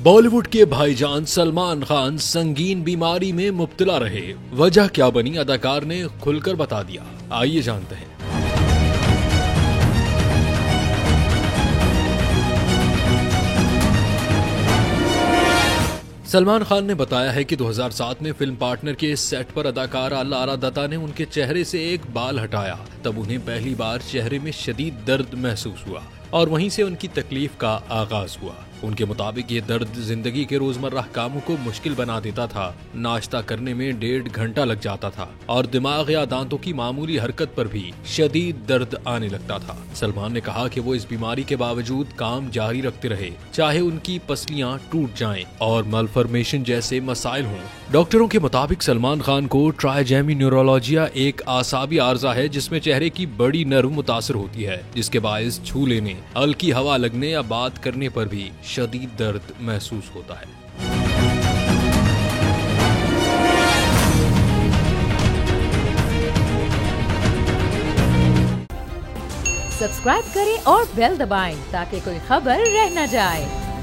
बॉलीवुड के भाईजान सलमान खान संगीन बीमारी में मुब्तला रहे। वजह क्या बनी, अदाकार ने खुलकर बता दिया। आइए जानते हैं। सलमान खान ने बताया है कि 2007 में फिल्म पार्टनर के सेट पर अदाकारा लारा दत्ता ने उनके चेहरे से एक बाल हटाया। तब उन्हें पहली बार चेहरे में शदीद दर्द महसूस हुआ और वहीं से उनकी तकलीफ का आगाज हुआ। उनके मुताबिक ये दर्द जिंदगी के रोजमर्रा कामों को मुश्किल बना देता था। नाश्ता करने में 1.5 घंटा लग जाता था और दिमाग या दांतों की मामूली हरकत पर भी शदीद दर्द आने लगता था। सलमान ने कहा कि वो इस बीमारी के बावजूद काम जारी रखते रहे, चाहे उनकी पसलियां टूट जाएं और मलफॉर्मेशन जैसे मसाइल हों। डॉक्टरों के मुताबिक सलमान खान को ट्राइजेमी न्यूरोलॉजिया एक आसाबी आर्जा है जिसमें चेहरे की बड़ी नर्व मुतासर होती है, जिसके बायस छू लेने, हल्की हवा लगने या बात करने पर भी शदीद दर्द महसूस होता है। सब्सक्राइब करें और बेल दबाएं ताकि कोई खबर रह न जाए।